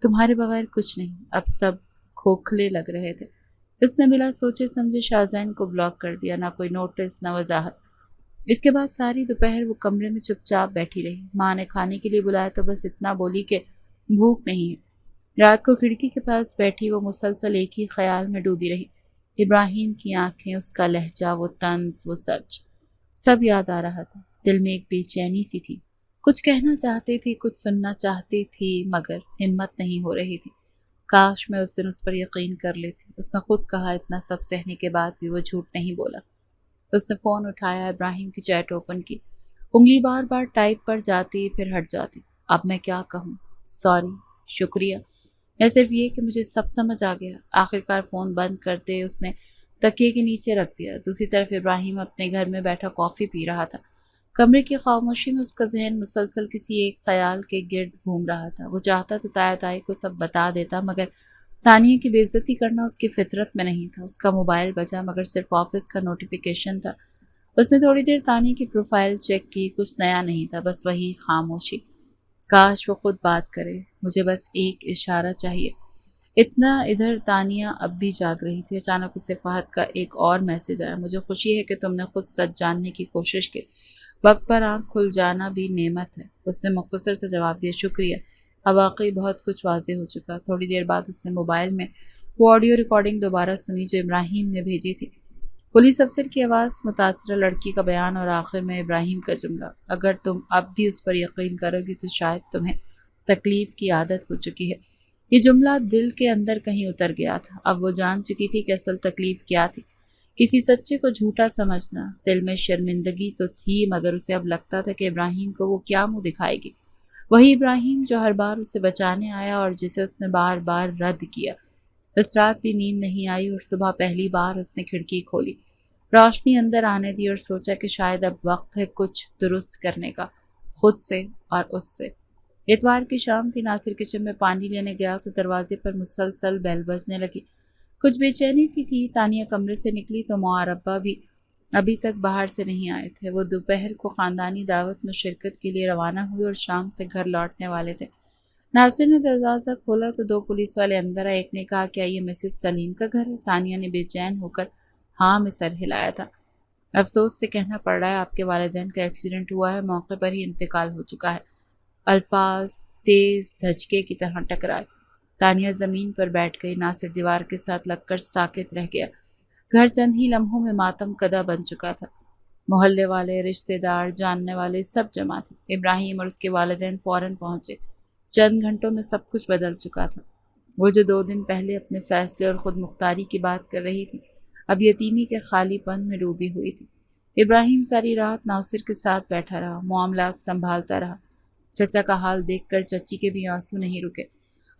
تمہارے بغیر کچھ نہیں، اب سب کھوکھلے لگ رہے تھے۔ اس نے بلا سوچے سمجھے شاہزین کو بلاک کر دیا، نہ کوئی نوٹس نہ وضاحت۔ اس کے بعد ساری دوپہر وہ کمرے میں چپ چاپ بیٹھی رہی۔ ماں نے کھانے کے لیے بلایا تو بس اتنا بولی کہ بھوک نہیں ہے۔ رات کو کھڑکی کے پاس بیٹھی وہ مسلسل ایک ہی خیال میں ڈوبی رہی۔ ابراہیم کی آنکھیں، اس کا لہجہ، وہ طنز، وہ سچ، سب یاد آ رہا تھا۔ دل میں ایک بے چینی سی تھی، کچھ کہنا چاہتی تھی، کچھ سننا چاہتی تھی، مگر ہمت نہیں ہو رہی تھی۔ کاش میں اس دن اس پر یقین کر لیتی۔ اس نے خود کہا اتنا سب سہنے کے بعد بھی وہ جھوٹ نہیں بولا۔ اس نے فون اٹھایا، ابراہیم کی چیٹ اوپن کی، انگلی بار بار ٹائپ پر جاتی پھر ہٹ جاتی۔ اب میں کیا کہوں؟ سوری، شکریہ، میں صرف یہ کہ مجھے سب سمجھ آ گیا۔ آخرکار فون بند کرتے اس نے تکیے کے نیچے رکھ دیا۔ دوسری طرف ابراہیم اپنے گھر میں بیٹھا کافی پی رہا تھا۔ کمرے کی خاموشی میں اس کا ذہن مسلسل کسی ایک خیال کے گرد گھوم رہا تھا۔ وہ چاہتا تو تایا تائی کو سب بتا دیتا، مگر تانیہ کی بے عزتی کرنا اس کی فطرت میں نہیں تھا۔ اس کا موبائل بجا، مگر صرف آفس کا نوٹیفیکیشن تھا۔ اس نے تھوڑی دیر تانیہ کی پروفائل چیک کی، کچھ نیا نہیں تھا، بس وہی خاموشی۔ کاش وہ خود بات کرے، مجھے بس ایک اشارہ چاہیے۔ اتنا ادھر تانیہ اب بھی جاگ رہی تھی۔ اچانک اسے فہد کا ایک اور میسج آیا، مجھے خوشی ہے کہ تم نے خود سچ جاننے کی کوشش کی، وقت پر آنکھ کھل جانا بھی نعمت ہے۔ اس نے مختصر سے جواب دیا، شکریہ، اب واقعی بہت کچھ واضح ہو چکا۔ تھوڑی دیر بعد اس نے موبائل میں وہ آڈیو ریکارڈنگ دوبارہ سنی جو ابراہیم نے بھیجی تھی۔ پولیس افسر کی آواز، متاثرہ لڑکی کا بیان اور آخر میں ابراہیم کا جملہ، اگر تم اب بھی اس پر یقین کرو گی تو شاید تمہیں تکلیف کی عادت ہو چکی ہے۔ یہ جملہ دل کے اندر کہیں اتر گیا تھا۔ اب وہ جان چکی تھی کہ اصل تکلیف کیا تھی۔ کسی سچے کو جھوٹا سمجھنا۔ دل میں شرمندگی تو تھی، مگر اسے اب لگتا تھا کہ ابراہیم کو وہ کیا منہ دکھائے گی۔ وہی ابراہیم جو ہر بار اسے بچانے آیا اور جسے اس نے بار بار رد کیا۔ اس رات بھی نیند نہیں آئی اور صبح پہلی بار اس نے کھڑکی کھولی، روشنی اندر آنے دی اور سوچا کہ شاید اب وقت ہے کچھ درست کرنے کا، خود سے اور اس سے۔ اتوار کی شام تھی۔ ناصر کچن میں پانی لینے گیا تو دروازے پر مسلسل بیل بجنے لگی۔ کچھ بے چینی سی تھی۔ تانیہ کمرے سے نکلی تو ماں اور ابا بھی ابھی تک باہر سے نہیں آئے تھے۔ وہ دوپہر کو خاندانی دعوت میں شرکت کے لیے روانہ ہوئے اور شام تک گھر لوٹنے والے تھے۔ ناصر نے دروازہ کھولا تو دو پولیس والے اندر آئے۔ ایک نے کہا کیا یہ مسز سلیم کا گھر ہے؟ تانیہ نے بے چین ہو کر ہاں میں سر ہلایا تھا۔ افسوس سے کہنا پڑ رہا ہے آپ کے والدین کا ایکسیڈنٹ ہوا ہے، موقع پر ہی انتقال ہو چکا ہے۔ الفاظ تیز دھچکے کی طرح ٹکرائے۔ تانیہ زمین پر بیٹھ گئی۔ ناصر دیوار کے ساتھ لگ کر ساکت رہ گیا۔ گھر چند ہی لمحوں میں ماتم کدہ بن چکا تھا۔ محلے والے، رشتہ دار، جاننے والے سب جمع تھے۔ ابراہیم اور اس کے والدین فوراً پہنچے۔ چند گھنٹوں میں سب کچھ بدل چکا تھا۔ وہ جو 2 دن پہلے اپنے فیصلے اور خود مختاری کی بات کر رہی تھی، اب یتیمی کے خالی پن میں ڈوبی ہوئی تھی۔ ابراہیم ساری رات ناصر کے ساتھ بیٹھا رہا، معاملات سنبھالتا رہا۔ چچا کا حال دیکھ کر چچی کے بھی آنسو نہیں رکے۔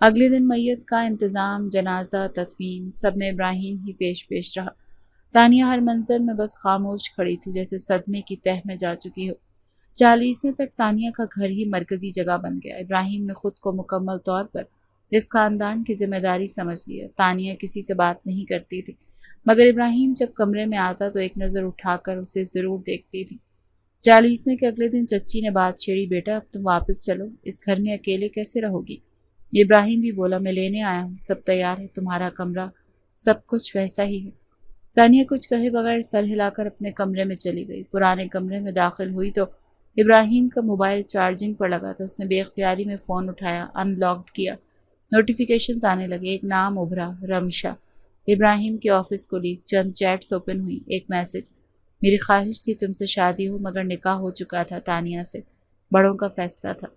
اگلے دن میت کا انتظام، جنازہ، تدفین، سب میں ابراہیم ہی پیش رہا۔ تانیہ ہر منظر میں بس خاموش کھڑی تھی، جیسے صدمے کی تہ میں جا چکی ہو۔ 40ویں تک تانیہ کا گھر ہی مرکزی جگہ بن گیا۔ ابراہیم نے خود کو مکمل طور پر اس خاندان کی ذمہ داری سمجھ لیا۔ تانیہ کسی سے بات نہیں کرتی تھی، مگر ابراہیم جب کمرے میں آتا تو ایک نظر اٹھا کر اسے ضرور دیکھتی تھی۔ 40ویں کے اگلے دن چچی نے بات چھیڑی، بیٹا اب تم واپس چلو، اس گھر میں اکیلے کیسے رہو گی؟ ابراہیم بھی بولا، میں لینے آیا ہوں، سب تیار ہے، تمہارا کمرہ سب کچھ ویسا ہی ہے۔ تانیہ کچھ کہے بغیر سر ہلا کر اپنے کمرے میں چلی گئی۔ پرانے کمرے میں داخل ہوئی تو ابراہیم کا موبائل چارجنگ پر لگا تھا۔ اس نے بے اختیاری میں فون اٹھایا، ان لاکڈ کیا۔ نوٹیفیکیشنز آنے لگے۔ ایک نام ابھرا، رمشا، ابراہیم کے آفس کولیگ۔ چند چیٹس اوپن ہوئی۔ ایک میسج، میری خواہش تھی تم سے شادی ہو، مگر نکاح ہو چکا تھا تانیہ سے، بڑوں کا فیصلہ تھا۔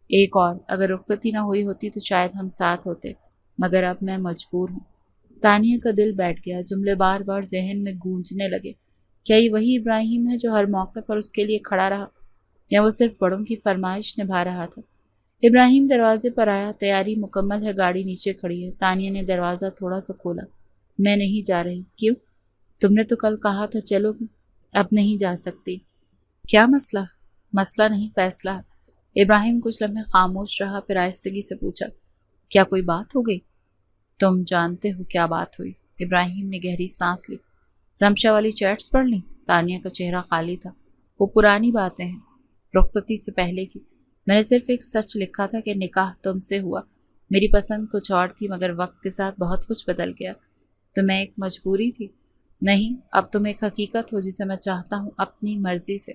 ایک اور، اگر رخصتی نہ ہوئی ہوتی تو شاید ہم ساتھ ہوتے، مگر اب میں مجبور ہوں۔ تانیہ کا دل بیٹھ گیا۔ جملے بار بار ذہن میں گونجنے لگے۔ کیا یہ وہی ابراہیم ہے جو ہر موقع پر اس کے لیے کھڑا رہا، یا وہ صرف بڑوں کی فرمائش نبھا رہا تھا؟ ابراہیم دروازے پر آیا، تیاری مکمل ہے، گاڑی نیچے کھڑی ہے۔ تانیہ نے دروازہ تھوڑا سا کھولا، میں نہیں جا رہی۔ کیوں؟ تم نے تو کل کہا تھا چلو گی۔ اب نہیں جا سکتی۔ کیا مسئلہ؟ مسئلہ نہیں، فیصلہ ہے۔ ابراہیم کچھ لمحے خاموش رہا، پھر آہستگی سے پوچھا، کیا کوئی بات ہو گئی؟ تم جانتے ہو کیا بات ہوئی؟ ابراہیم نے گہری سانس لی۔ رمشا والی چیٹس پڑھ لیں؟ تانیہ کا چہرہ خالی تھا۔ وہ پرانی باتیں ہیں، رخصتی سے پہلے کی۔ میں نے صرف ایک سچ لکھا تھا کہ نکاح تم سے ہوا۔ میری پسند کچھ اور تھی، مگر وقت کے ساتھ بہت کچھ بدل گیا۔ تو میں ایک مجبوری تھی؟ نہیں، اب تم ایک حقیقت ہو جسے میں چاہتا ہوں اپنی مرضی سے۔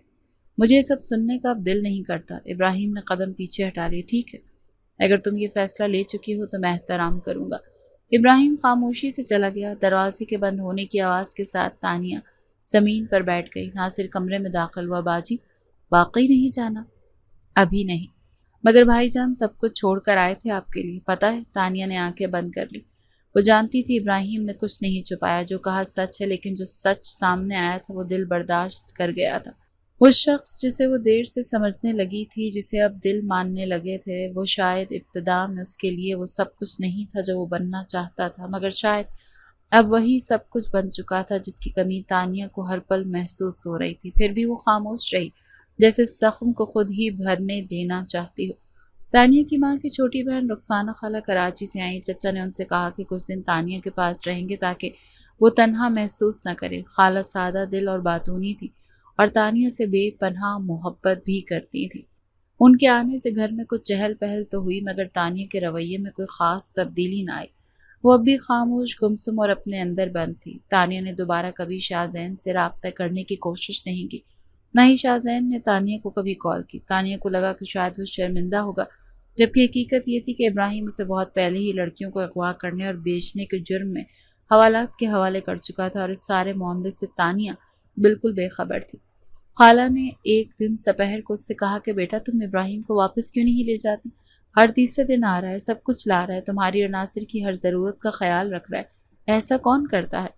مجھے یہ سب سننے کا اب دل نہیں کرتا۔ ابراہیم نے قدم پیچھے ہٹا لیے۔ ٹھیک ہے، اگر تم یہ فیصلہ لے چکی ہو تو میں احترام کروں گا۔ ابراہیم خاموشی سے چلا گیا۔ دروازے کے بند ہونے کی آواز کے ساتھ تانیہ زمین پر بیٹھ گئی۔ ناصر کمرے میں داخل ہوا۔ باجی، واقعی نہیں جانا؟ ابھی نہیں، مگر بھائی جان سب کچھ چھوڑ کر آئے تھے آپ کے لیے، پتہ ہے؟ تانیہ نے آنکھیں بند کر لی۔ وہ جانتی تھی ابراہیم نے کچھ نہیں چھپایا، جو کہا سچ ہے، لیکن جو سچ سامنے آیا تھا وہ دل برداشت کر گیا تھا۔ وہ شخص جسے وہ دیر سے سمجھنے لگی تھی، جسے اب دل ماننے لگے تھے، وہ شاید ابتدا میں اس کے لیے وہ سب کچھ نہیں تھا جو وہ بننا چاہتا تھا، مگر شاید اب وہی سب کچھ بن چکا تھا جس کی کمی تانیہ کو ہر پل محسوس ہو رہی تھی۔ پھر بھی وہ خاموش رہی، جیسے زخم کو خود ہی بھرنے دینا چاہتی ہو۔ تانیہ کی ماں کی چھوٹی بہن رخسانہ خالہ کراچی سے آئیں۔ چچا نے ان سے کہا کہ کچھ دن تانیہ کے پاس رہیں گے تاکہ وہ تنہا محسوس نہ کرے۔ خالہ سادہ دل اور باتونی تھی اور تانیہ سے بے پناہ محبت بھی کرتی تھی۔ ان کے آنے سے گھر میں کچھ چہل پہل تو ہوئی، مگر تانیہ کے رویے میں کوئی خاص تبدیلی نہ آئی۔ وہ اب بھی خاموش، گمسم اور اپنے اندر بند تھی۔ تانیہ نے دوبارہ کبھی شاہزین سے رابطہ کرنے کی کوشش نہیں کی، نہ ہی شاہزین نے تانیہ کو کبھی کال کی۔ تانیہ کو لگا کہ شاید وہ شرمندہ ہوگا، جبکہ حقیقت یہ تھی کہ ابراہیم اسے بہت پہلے ہی لڑکیوں کو اغوا کرنے اور بیچنے کے جرم میں حوالات کے حوالے کر چکا تھا، اور اس سارے معاملے سے تانیہ بالکل بے خبر تھی۔ خالہ نے ایک دن سپہر کو اس سے کہا کہ بیٹا تم ابراہیم کو واپس کیوں نہیں لے جاتی؟ ہر تیسرے دن آ رہا ہے، سب کچھ لا رہا ہے، تمہاری اور ناصر کی ہر ضرورت کا خیال رکھ رہا ہے۔ ایسا کون کرتا ہے؟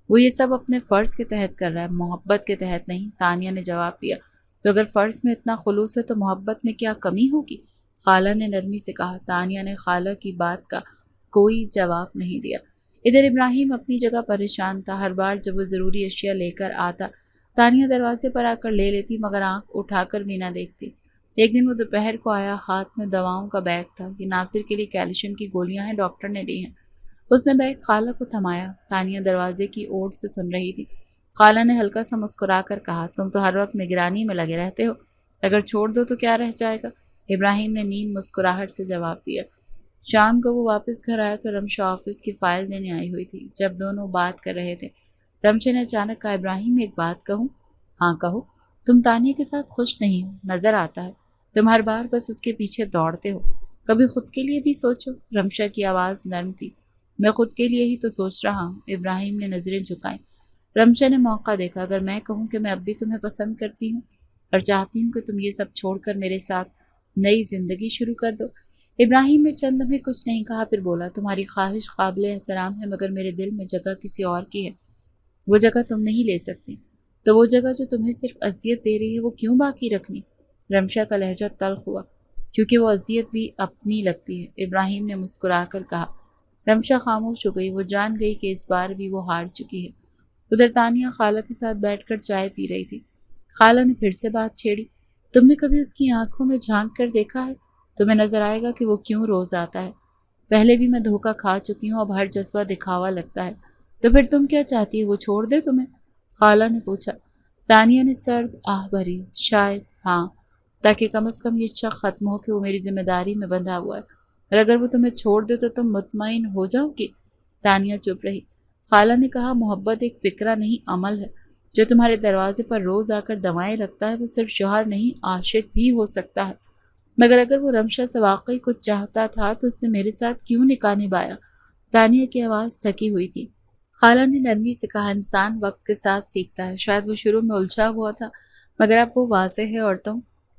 وہ یہ سب اپنے فرض کے تحت کر رہا ہے، محبت کے تحت نہیں، تانیہ نے جواب دیا۔ تو اگر فرض میں اتنا خلوص ہے تو محبت میں کیا کمی ہوگی؟ خالہ نے نرمی سے کہا۔ تانیہ نے خالہ کی بات کا کوئی جواب نہیں دیا۔ ادھر ابراہیم اپنی جگہ پریشان تھا۔ ہر بار جب وہ ضروری اشیاء لے کر آتا، تانیہ دروازے پر آ کر لے لیتی، مگر آنکھ اٹھا کر بھی نہ دیکھتی۔ ایک دن وہ دوپہر کو آیا، ہاتھ میں دواؤں کا بیگ تھا۔ یہ ناصر کے لیے کیلشیم کی گولیاں ہیں، ڈاکٹر نے دی ہیں۔ اس نے بیگ خالہ کو تھمایا۔ تانیہ دروازے کی اوٹ سے سن رہی تھی۔ خالہ نے ہلکا سا مسکرا کر کہا، تم تو ہر وقت نگرانی میں لگے رہتے ہو، اگر چھوڑ دو تو کیا رہ جائے گا؟ ابراہیم نے نیم مسکراہٹ سے جواب دیا۔ شام کو وہ واپس گھر آیا تو رمشا آفس کی فائل دینے آئی ہوئی تھی۔ جب دونوں بات کر رہے تھے، رمشا نے اچانک کہا، ابراہیم ایک بات کہوں؟ ہاں کہو۔ تم تانیہ کے ساتھ خوش نہیں ہو، نظر آتا ہے۔ تم ہر بار بس اس کے پیچھے دوڑتے ہو، کبھی خود کے لیے بھی سوچو۔ رمشا کی آواز نرم تھی۔ میں خود کے لیے ہی تو سوچ رہا ہوں۔ ابراہیم نے نظریں جھکائیں۔ رمشا نے موقع دیکھا، اگر میں کہوں کہ میں اب بھی تمہیں پسند کرتی ہوں اور چاہتی ہوں کہ تم یہ سب چھوڑ کر میرے ساتھ نئی زندگی شروع کر دو۔ ابراہیم نے چند لمحے کچھ نہیں کہا، پھر بولا، تمہاری خواہش قابل احترام ہے، مگر میرے دل میں جگہ کسی اور کی ہے۔ وہ جگہ تم نہیں لے سکتی، تو وہ جگہ جو تمہیں صرف اذیت دے رہی ہے وہ کیوں باقی رکھنی؟ رمشا کا لہجہ تلخ ہوا، کیونکہ وہ اذیت بھی اپنی لگتی ہے، ابراہیم نے مسکرا کر کہا۔ رمشا خاموش ہو گئی۔ وہ جان گئی کہ اس بار بھی وہ ہار چکی ہے۔ ادھر تانیہ خالہ کے ساتھ بیٹھ کر چائے پی رہی تھی۔ خالہ نے پھر سے بات چھیڑی، تم نے کبھی اس کی آنکھوں میں جھانک کر دیکھا ہے؟ تمہیں نظر آئے گا کہ وہ کیوں روز آتا ہے۔ پہلے بھی میں دھوکہ کھا چکی ہوں، اب ہر جذبہ دکھاوا لگتا ہے۔ تو پھر تم کیا چاہتی ہے، وہ چھوڑ دے تمہیں؟ خالہ نے پوچھا۔ تانیہ نے سرد آہ بھری، شاید ہاں، تاکہ کم از کم یہ شک ختم ہو کہ وہ میری ذمہ داری میں بندھا ہوا ہے، اور اگر وہ تمہیں چھوڑ دے تو تم مطمئن ہو جاؤ گی؟ تانیہ چپ رہی۔ خالہ نے کہا، محبت ایک فکرہ نہیں، عمل ہے۔ جو تمہارے دروازے پر روز آ کر دوائیں رکھتا ہے وہ صرف شوہر نہیں، عاشق بھی ہو سکتا ہے۔ مگر اگر وہ رمشا سے واقعی کچھ چاہتا تھا تو اس نے میرے ساتھ کیوں نکاح نبھایا؟ تانیہ کی آواز تھکی ہوئی تھی۔ خالہ نے نرمی سے کہا، انسان وقت کے ساتھ سیکھتا ہے، شاید وہ شروع میں الجھا ہوا تھا، مگر اب وہ واضح ہے، اور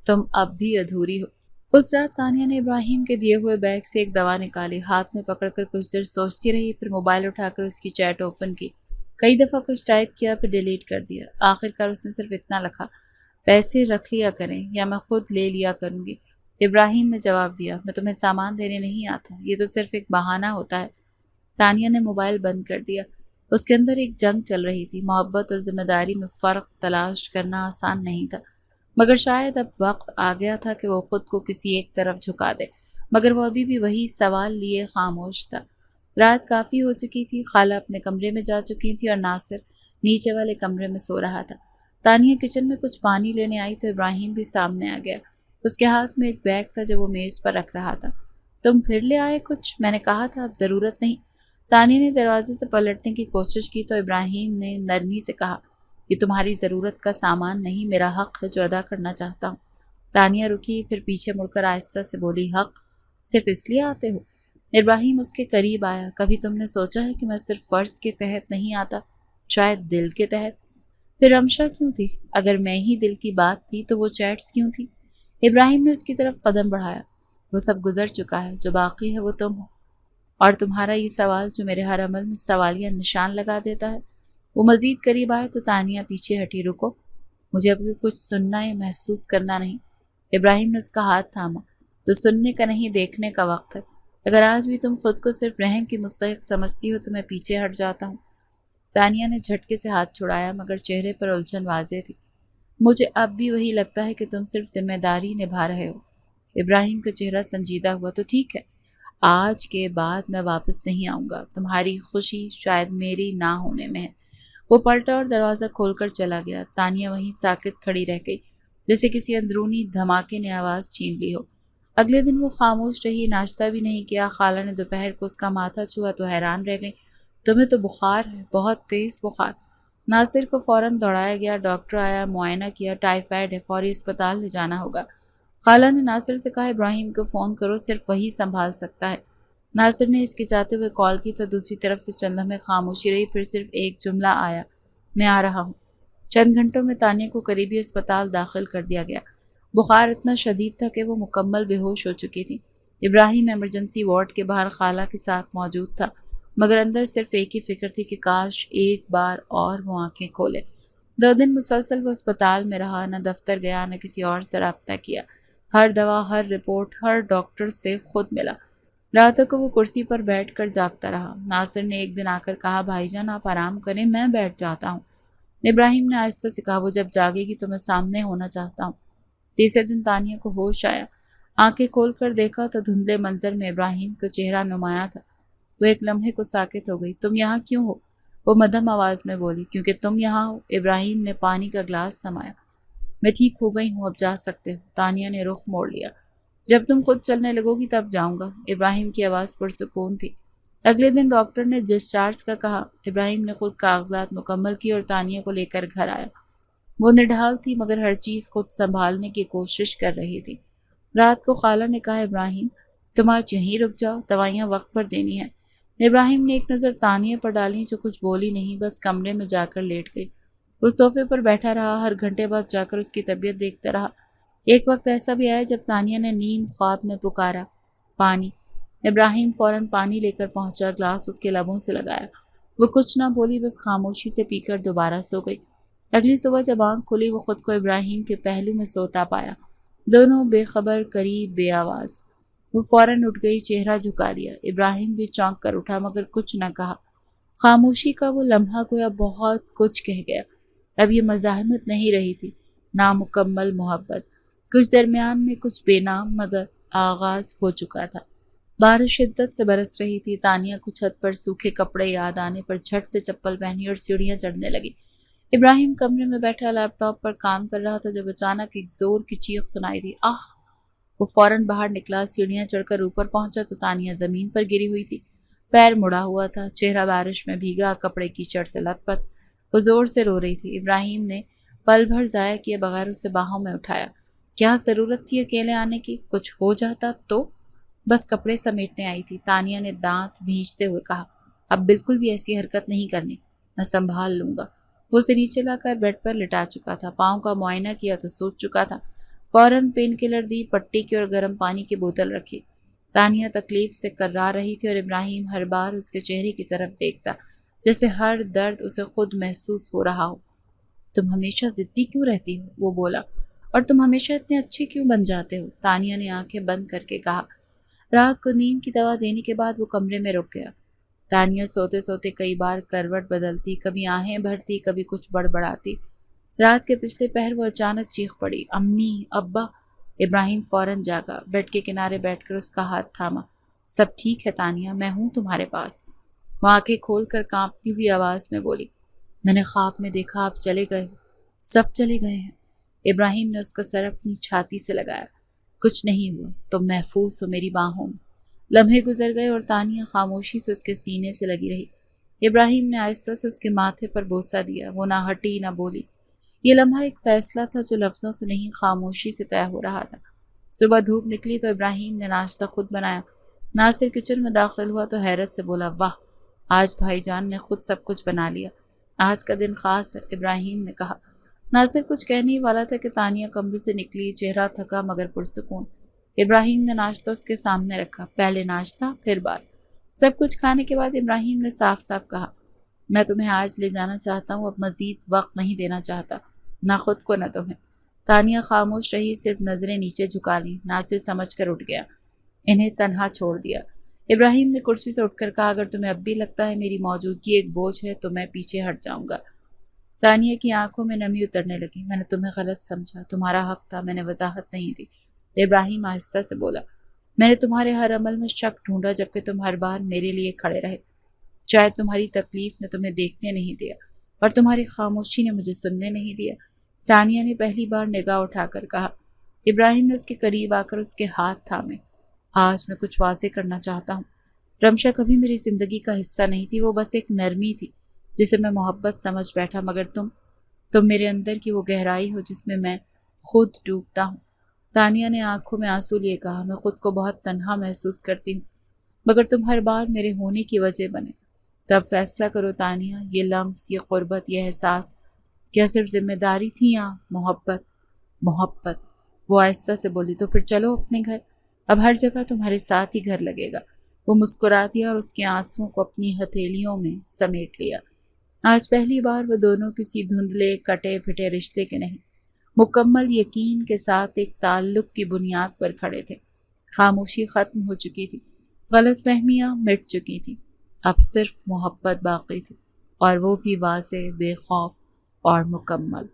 تم اب بھی ادھوری ہو۔ اس رات تانیہ نے ابراہیم کے دیے ہوئے بیگ سے ایک دوا نکالی، ہاتھ میں پکڑ کر کچھ دیر سوچتی رہی، پھر موبائل اٹھا کر اس کی چیٹ اوپن کی، کئی دفعہ کچھ ٹائپ کیا، پھر ڈیلیٹ کر دیا۔ آخر کار اس نے صرف اتنا لکھا، پیسے رکھ لیا کریں یا میں خود لے لیا کروں گی۔ ابراہیم نے جواب دیا، میں تمہیں سامان دینے نہیں آتا، یہ تو صرف ایک بہانہ ہوتا ہے۔ تانیہ نے موبائل بند کر دیا۔ اس کے اندر ایک جنگ چل رہی تھی، محبت اور ذمہ داری میں فرق تلاش کرنا آسان نہیں تھا۔ مگر شاید اب وقت آ گیا تھا کہ وہ خود کو کسی ایک طرف جھکا دے، مگر وہ ابھی بھی وہی سوال لیے خاموش تھا۔ رات کافی ہو چکی تھی، خالہ اپنے کمرے میں جا چکی تھی اور ناصر نیچے والے کمرے میں سو رہا تھا۔ تانیہ کچن میں کچھ پانی لینے آئی تو ابراہیم بھی سامنے آ گیا۔ اس کے ہاتھ میں ایک بیگ تھا جو وہ میز پر رکھ رہا تھا۔ تم پھر لے آئے کچھ؟ میں نے کہا تھا اب ضرورت نہیں۔ تانیہ نے دروازے سے پلٹنے کی کوشش کی تو ابراہیم نے نرمی سے کہا، یہ تمہاری ضرورت کا سامان نہیں، میرا حق ہے جو ادا کرنا چاہتا ہوں۔ تانیہ رکی، پھر پیچھے مڑ کر آہستہ سے بولی، حق؟ صرف اس لیے آتے ہو؟ ابراہیم اس کے قریب آیا، کبھی تم نے سوچا ہے کہ میں صرف فرض کے تحت نہیں آتا، شاید دل کے تحت؟ پھر رمشا کیوں تھی؟ اگر میں ہی دل کی بات تھی تو وہ چیٹس کیوں تھی؟ ابراہیم نے اس کی طرف قدم بڑھایا، وہ سب گزر چکا ہے، جو باقی ہے وہ تم ہو، اور تمہارا یہ سوال جو میرے ہر عمل میں سوالیہ نشان لگا دیتا ہے۔ وہ مزید قریب آئے تو تانیہ پیچھے ہٹی، رکو، مجھے اب کچھ سننا یا محسوس کرنا نہیں۔ ابراہیم نے اس کا ہاتھ تھاما، تو سننے کا نہیں، دیکھنے کا وقت ہے۔ اگر آج بھی تم خود کو صرف رحم کی مستحق سمجھتی ہو تو میں پیچھے ہٹ جاتا ہوں۔ تانیہ نے جھٹکے سے ہاتھ چھڑایا، مگر چہرے پر الجھن واضح تھی۔ مجھے اب بھی وہی لگتا ہے کہ تم صرف ذمہ داری نبھا رہے ہو۔ ابراہیم کا چہرہ سنجیدہ ہوا، تو ٹھیک ہے، آج کے بعد میں واپس نہیں آؤں گا، تمہاری خوشی شاید میری نہ ہونے میں ہے۔ وہ پلٹا اور دروازہ کھول کر چلا گیا۔ تانیہ وہیں ساکت کھڑی رہ گئی، جیسے کسی اندرونی دھماکے نے آواز چھین لی ہو۔ اگلے دن وہ خاموش رہی، ناشتہ بھی نہیں کیا۔ خالہ نے دوپہر کو اس کا ماتھا چھوا تو حیران رہ گئی، تمہیں تو بخار ہے، بہت تیز بخار۔ ناصر کو فوراً دوڑایا گیا، ڈاکٹر آیا، معائنہ کیا، ٹائیفائڈ ہے، فوری اسپتال لے جانا ہوگا۔ خالہ نے ناصر سے کہا، ابراہیم کو فون کرو، صرف وہی سنبھال سکتا ہے۔ ناصر نے ہچکچاتے ہوئے کال کی تو دوسری طرف سے چند لمحے خاموشی رہی، پھر صرف ایک جملہ آیا، میں آ رہا ہوں۔ چند گھنٹوں میں تانیہ کو قریبی اسپتال داخل کر دیا گیا۔ بخار اتنا شدید تھا کہ وہ مکمل بے ہوش ہو چکی تھی۔ ابراہیم ایمرجنسی وارڈ کے باہر خالہ کے ساتھ موجود تھا، مگر اندر صرف ایک ہی فکر تھی کہ کاش ایک بار اور وہ آنکھیں کھولے۔ 2 دن مسلسل وہ اسپتال میں رہا، نہ دفتر گیا، نہ کسی اور سے رابطہ کیا۔ ہر دوا، ہر رپورٹ، ہر ڈاکٹر سے خود ملا۔ راتوں کو وہ کرسی پر بیٹھ کر جاگتا رہا۔ ناصر نے ایک دن آ کر کہا، بھائی جان آپ آرام کریں، میں بیٹھ جاتا ہوں۔ ابراہیم نے آہستہ سے کہا، وہ جب جاگے گی تو میں سامنے ہونا چاہتا ہوں۔ تیسرے دن تانیہ کو ہوش آیا، آنکھیں کھول کر دیکھا تو دھندلے منظر میں ابراہیم کا چہرہ نمایاں تھا۔ وہ ایک لمحے کو ساکت ہو گئی۔ تم یہاں کیوں ہو؟ وہ مدھم آواز میں بولی۔ کیونکہ تم یہاں ہو۔ ابراہیم نے پانی کا گلاس تھمایا۔ میں ٹھیک ہو گئی ہوں، اب جا سکتے ہو۔ تانیہ نے رخ موڑ لیا۔ جب تم خود چلنے لگو گی تب جاؤں گا۔ ابراہیم کی آواز پرسکون تھی۔ اگلے دن ڈاکٹر نے ڈسچارج کا کہا۔ ابراہیم نے خود کاغذات مکمل کی اور تانیہ کو لے کر گھر آیا۔ وہ نڈھال تھی مگر ہر چیز خود سنبھالنے کی کوشش کر رہی تھی۔ رات کو خالہ نے کہا، ابراہیم تم آج یہیں رک جاؤ، دوائیاں وقت پر دینی ہیں۔ ابراہیم نے ایک نظر تانیہ پر ڈالی جو کچھ بولی نہیں، بس کمرے میں جا کر لیٹ گئی۔ وہ صوفے پر بیٹھا رہا، ہر گھنٹے بعد جا کر اس کی طبیعت دیکھتا رہا۔ ایک وقت ایسا بھی آیا جب تانیہ نے نیم خواب میں پکارا، پانی۔ ابراہیم فوراً پانی لے کر پہنچا، گلاس اس کے لبوں سے لگایا۔ وہ کچھ نہ بولی، بس خاموشی سے پی کر دوبارہ سو گئی۔ اگلی صبح جب آنکھ کھلی وہ خود کو ابراہیم کے پہلو میں سوتا پایا، دونوں بے خبر، قریب، بے آواز۔ وہ فوراً اٹھ گئی، چہرہ جھکا لیا۔ ابراہیم بھی چونک کر اٹھا مگر کچھ نہ کہا۔ خاموشی کا وہ لمحہ گویا بہت کچھ کہہ گیا۔ اب یہ مزاحمت نہیں رہی تھی، نامکمل محبت، کچھ درمیان میں، کچھ بے نام، مگر آغاز ہو چکا تھا۔ بارش شدت سے برس رہی تھی۔ تانیہ کو چھت پر سوکھے کپڑے یاد آنے پر جھٹ سے چپل پہنی اور سیڑھیاں چڑھنے لگی۔ ابراہیم کمرے میں بیٹھا لیپ ٹاپ پر کام کر رہا تھا جب اچانک ایک زور کی چیخ سنائی دی، آہ! وہ فوراً باہر نکلا، سیڑھیاں چڑھ کر اوپر پہنچا تو تانیہ زمین پر گری ہوئی تھی، پیر مڑا ہوا تھا، چہرہ بارش میں بھیگا، کپڑے کیچڑ سے لت پت۔ وہ زور سے رو رہی تھی۔ ابراہیم نے پل بھر ضائع کیے بغیر اسے باہوں میں اٹھایا۔ کیا ضرورت تھی اکیلے آنے کی؟ کچھ ہو جاتا تو؟ بس کپڑے سمیٹنے آئی تھی، تانیہ نے دانت بھینچتے ہوئے کہا۔ اب بالکل بھی ایسی حرکت نہیں کرنی، میں سنبھال لوں گا۔ وہ اسے نیچے لا کر بیڈ پر لٹا چکا تھا، پاؤں کا معائنہ کیا تو سوچ چکا تھا۔ فوراً پین کلر دی، پٹی کی اور گرم پانی کی بوتل رکھی۔ تانیہ تکلیف سے کرا رہی تھی اور ابراہیم ہر بار اس کے چہرے کی طرف دیکھتا، جیسے ہر درد اسے خود محسوس ہو رہا ہو۔ تم ہمیشہ ضدی کیوں رہتی ہو؟ وہ بولا۔ اور تم ہمیشہ اتنے اچھے کیوں بن جاتے ہو؟ تانیہ نے آنکھیں بند کر کے کہا۔ رات کو نیند کی دوا دینے کے بعد وہ کمرے میں رک گیا۔ تانیہ سوتے سوتے کئی بار کروٹ بدلتی، کبھی آہیں بھرتی، کبھی کچھ بڑبڑاتی۔ رات کے پچھلے پہر وہ اچانک چیخ پڑی، امی، ابا۔ ابراہیم فوراً جاگا، بیڈ کے کنارے بیٹھ کر اس کا ہاتھ تھاما۔ سب ٹھیک ہے تانیہ، میں ہوں تمہارے پاس۔ وہ آنکھیں کھول کر کانپتی ہوئی آواز میں بولی، میں نے خواب میں دیکھا آپ چلے گئے ہو، سب چلے گئے ہیں۔ ابراہیم نے اس کا سر اپنی چھاتی سے لگایا۔ کچھ نہیں ہوا، تم محفوظ ہو میری باہوں میں۔ لمحے گزر گئے اور تانیہ خاموشی سے اس کے سینے سے لگی رہی۔ ابراہیم نے آہستہ سے اس کے ماتھے پر بوسہ دیا۔ وہ نہ ہٹی نہ بولی۔ یہ لمحہ ایک فیصلہ تھا جو لفظوں سے نہیں خاموشی سے طے ہو رہا تھا۔ صبح دھوپ نکلی تو ابراہیم نے ناشتہ خود بنایا۔ ناصر کچن میں داخل ہوا تو حیرت سے بولا، واہ، آج بھائی جان نے خود سب کچھ بنا لیا۔ آج کا دن خاص ہے، ابراہیم نے کہا۔ ناصر کچھ کہنے ہی والا تھا کہ تانیہ کمرے سے نکلی، چہرہ تھکا مگر پرسکون۔ ابراہیم نے ناشتہ اس کے سامنے رکھا، پہلے ناشتہ پھر بات۔ سب کچھ کھانے کے بعد ابراہیم نے صاف صاف کہا، میں تمہیں آج لے جانا چاہتا ہوں، اب مزید وقت نہیں دینا چاہتا، نہ خود کو نہ تمہیں۔ تانیہ خاموش رہی، صرف نظریں نیچے جھکا لیں۔ ناصر سمجھ کر اٹھ گیا، انہیں تنہا چھوڑ دیا۔ ابراہیم نے کرسی سے اٹھ کر کہا، اگر تمہیں اب بھی لگتا ہے میری موجودگی ایک بوجھ ہے تو میں پیچھے ہٹ جاؤں گا۔ تانیہ کی آنکھوں میں نمی اترنے لگی۔ میں نے تمہیں غلط سمجھا، تمہارا حق تھا، میں نے وضاحت نہیں دی۔ ابراہیم آہستہ سے بولا، میں نے تمہارے ہر عمل میں شک ڈھونڈا جبکہ تم ہر بار میرے لیے کھڑے رہے۔ شاید تمہاری تکلیف نے تمہیں دیکھنے نہیں دیا اور تمہاری خاموشی نے مجھے سننے نہیں دیا۔ تانیہ نے پہلی بار نگاہ اٹھا کر کہا۔ ابراہیم نے اس کے قریب آ کر اس کے ہاتھ تھامے۔ آج میں کچھ واضح کرنا چاہتا ہوں۔ رمشا کبھی میری زندگی کا حصہ نہیں تھی، وہ بس ایک نرمی تھی جسے میں محبت سمجھ بیٹھا، مگر تم میرے اندر کی وہ گہرائی ہو جس میں میں خود ڈوبتا ہوں۔ تانیہ نے آنکھوں میں آنسو لیے کہا، میں خود کو بہت تنہا محسوس کرتی ہوں، مگر تم ہر بار میرے ہونے کی وجہ بنے۔ تب فیصلہ کرو تانیہ، یہ لمس، یہ قربت، یہ احساس کیا صرف ذمہ داری تھی یا محبت؟ محبت، وہ آہستہ سے بولی۔ تو پھر چلو اپنے گھر، اب ہر جگہ تمہارے ساتھ ہی گھر لگے گا۔ وہ مسکرا دیا اور اس کے آنسوؤں کو اپنی ہتھیلیوں میں سمیٹ لیا۔ آج پہلی بار وہ دونوں کسی دھندلے کٹے پھٹے رشتے کے نہیں، مکمل یقین کے ساتھ ایک تعلق کی بنیاد پر کھڑے تھے۔ خاموشی ختم ہو چکی تھی، غلط فہمیاں مٹ چکی تھی، اب صرف محبت باقی تھی، اور وہ بھی واضح، بے خوف اور مکمل۔